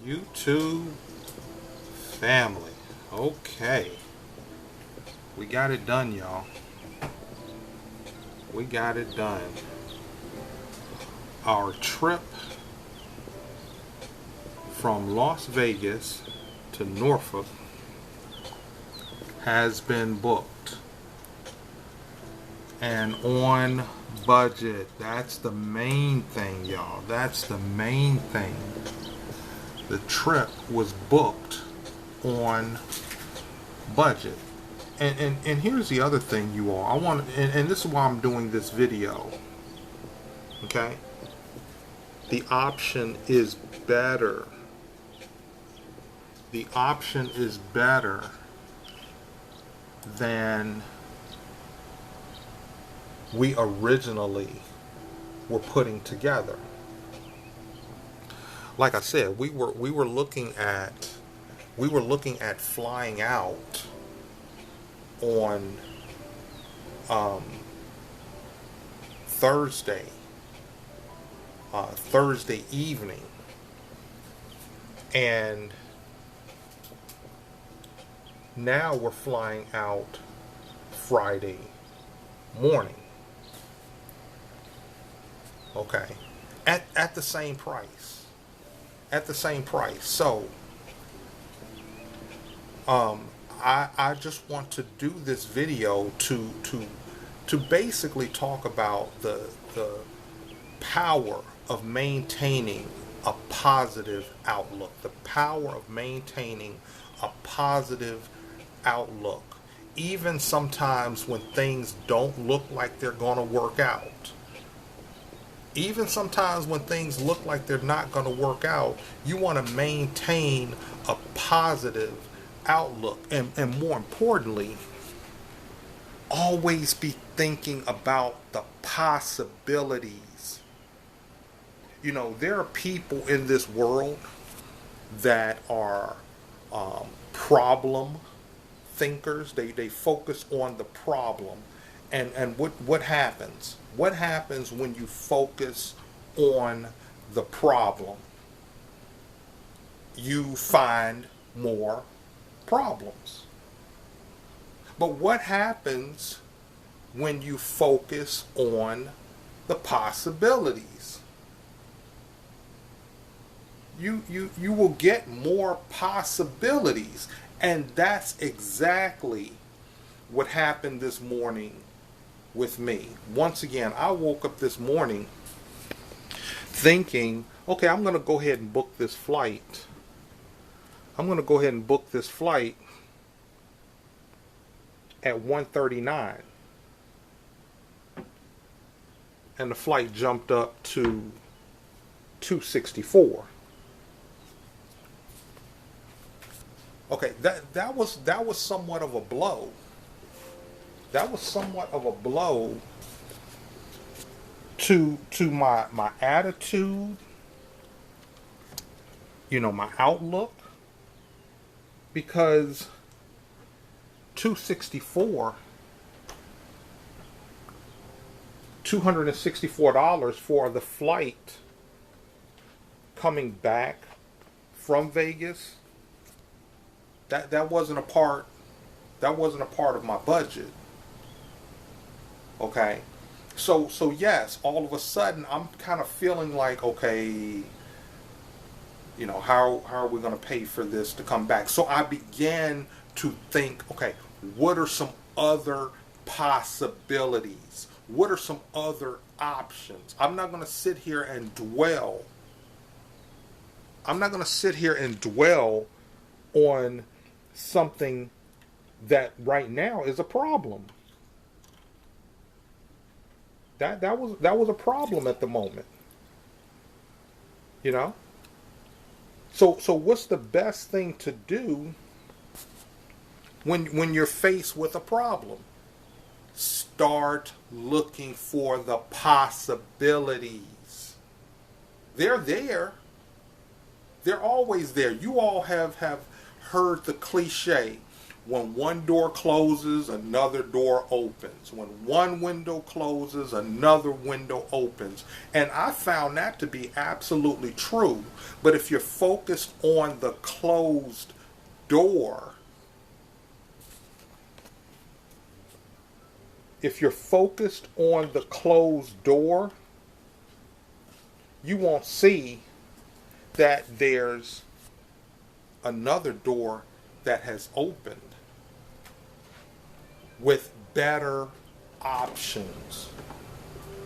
YouTube family. Okay. We got it done, y'all. We got it done. Our trip from Las Vegas to Norfolk has been booked. And on budget. That's the main thing, y'all. That's the main thing. The trip was booked on budget. And here's the other thing, you all. And this is why I'm doing this video. Okay? The option is better. The option is better than we originally were putting together. Like I said, we were looking at flying out on Thursday evening, and now we're flying out Friday morning. Okay, at the same price. At the same price. So, I just want to do this video to basically talk about the power of maintaining a positive outlook. The power of maintaining a positive outlook, even sometimes when things don't look like they're going to work out. Even sometimes when things look like they're not going to work out, you want to maintain a positive outlook. And more importantly, always be thinking about the possibilities. You know, there are people in this world that are problem thinkers. They focus on the problem. And what happens? What happens when you focus on the problem? You find more problems. But what happens when you focus on the possibilities? You will get more possibilities. And that's exactly what happened this morning with me. Once again, I woke up this morning thinking, okay, I'm going to go ahead and book this flight. I'm going to go ahead and book this flight at 1:39. And the flight jumped up to 264. Okay, that was somewhat of a blow. That was somewhat of a blow to my attitude, you know, my outlook, because 264 for the flight coming back from Vegas. That wasn't a part of my budget. Okay, so yes, all of a sudden I'm kind of feeling like, okay, you know, how are we going to pay for this to come back? So I began to think, okay, what are some other possibilities? What are some other options? I'm not going to sit here and dwell. I'm not going to sit here and dwell on something that right now is a problem. That was a problem at the moment. You know? So what's the best thing to do when you're faced with a problem? Start looking for the possibilities. They're there. They're always there. You all have heard the cliche, When one door closes, another door opens. When one window closes, another window opens. And I found that to be absolutely true. But if you're focused on the closed door, if you're focused on the closed door, you won't see that there's another door that has opened with better options.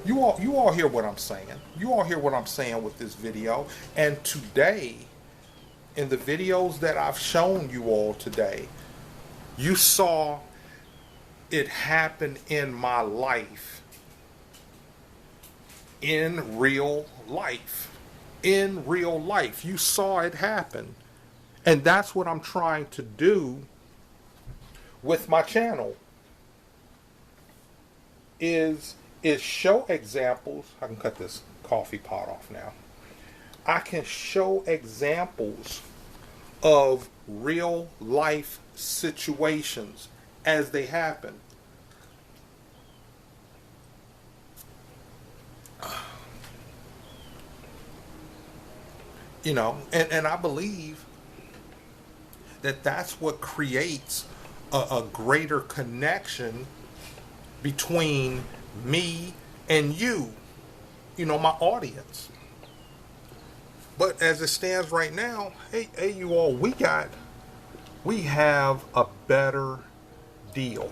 You all hear what I'm saying. You all hear what I'm saying with this video. And today, in the videos that I've shown you all today, you saw it happen in my life. In real life. In real life. You saw it happen. And that's what I'm trying to do with my channel. Is show examples. I can cut this coffee pot off now. I can show examples of real life situations as they happen. You know, and I believe that that's what creates a greater connection between me and you know, my audience. But as it stands right now, hey you all, we have a better deal.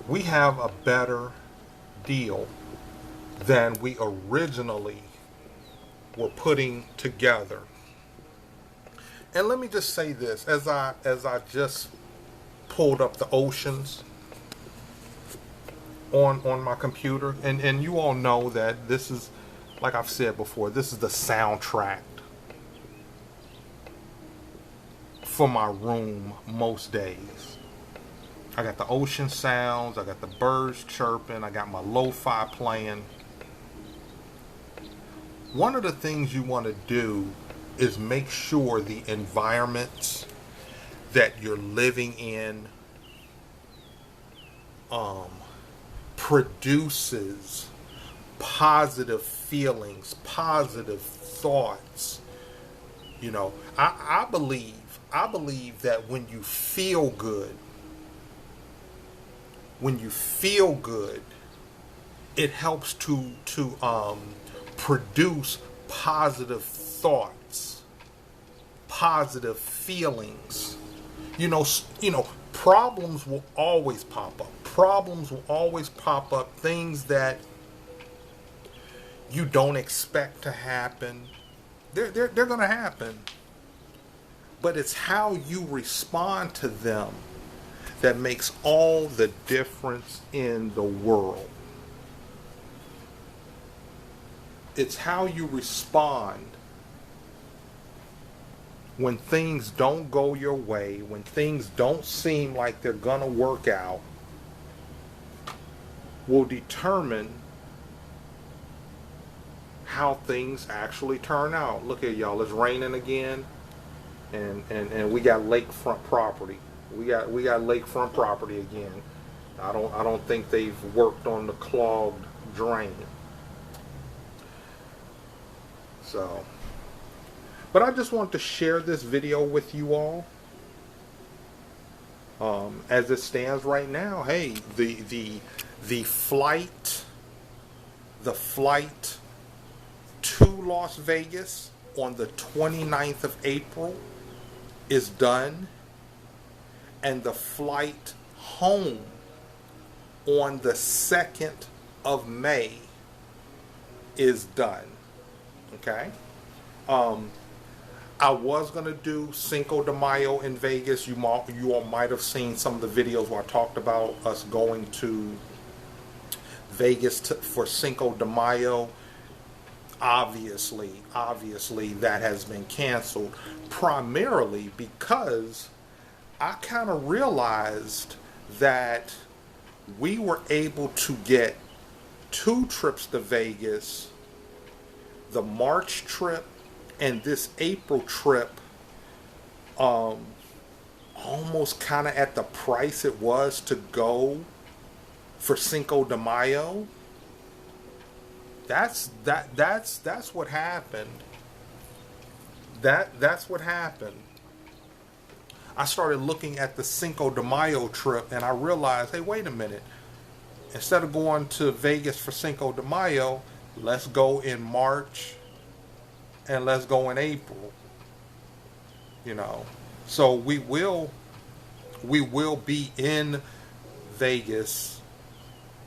We have a better deal than we originally were putting together. And let me just say this, as I just pulled up the oceans on my computer, and you all know that this is, like I've said before, this is the soundtrack for my room most days. I got the ocean sounds, I got the birds chirping, I got my lo-fi playing. One of the things you want to do is make sure the environments that you're living in produces positive feelings, positive thoughts. You know, I believe that when you feel good, it helps to produce positive thoughts, positive feelings. You know, problems will always pop up. Problems will always pop up. Things that you don't expect to happen. They're going to happen. But it's how you respond to them that makes all the difference in the world. It's how you respond when things don't go your way, when things don't seem like they're gonna work out, will determine how things actually turn out. Look at y'all, it's raining again, and we got lakefront property. We got lakefront property again. I don't think they've worked on the clogged drain. So, but I just wanted to share this video with you all. As it stands right now, hey, the flight to Las Vegas on the 29th of April is done, and the flight home on the 2nd of May is done. Okay? I was going to do Cinco de Mayo in Vegas. You all might have seen some of the videos where I talked about us going to Vegas for Cinco de Mayo. Obviously, that has been canceled, primarily because I kind of realized that we were able to get 2 trips to Vegas, the March trip and this April trip, almost kind of at the price it was to go for Cinco de Mayo. That's what happened. That's what happened. I started looking at the Cinco de Mayo trip and I realized, hey, wait a minute. Instead of going to Vegas for Cinco de Mayo, let's go in March and let's go in April. You know. So we will be in Vegas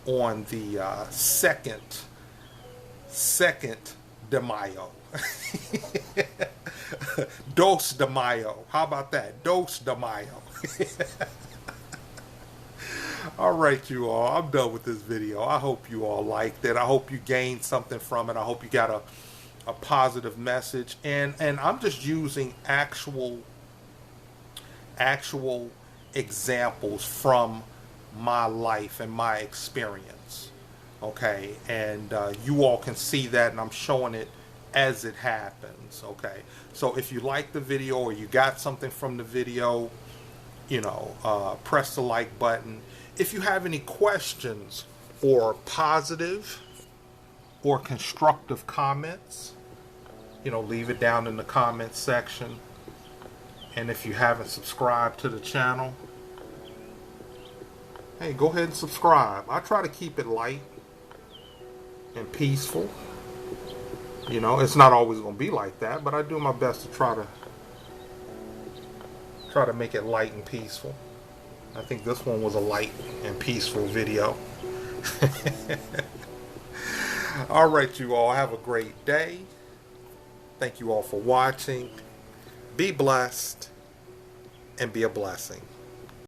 on the second de Mayo. Dos de Mayo. How about that? Dos de Mayo. All right, you all. I'm done with this video. I hope you all liked it. I hope you gained something from it. I hope you got a positive message. And I'm just using actual examples from my life and my experience. Okay, and you all can see that, and I'm showing it as it happens. Okay, so if you like the video or you got something from the video, you know, press the like button. If you have any questions or positive or constructive comments, you know, leave it down in the comments section. And if you haven't subscribed to the channel, hey, go ahead and subscribe. I try to keep it light and peaceful. You know, it's not always going to be like that, but I do my best to try to make it light and peaceful. I think this one was a light and peaceful video. All right, you all, have a great day. Thank you all for watching. Be blessed and be a blessing.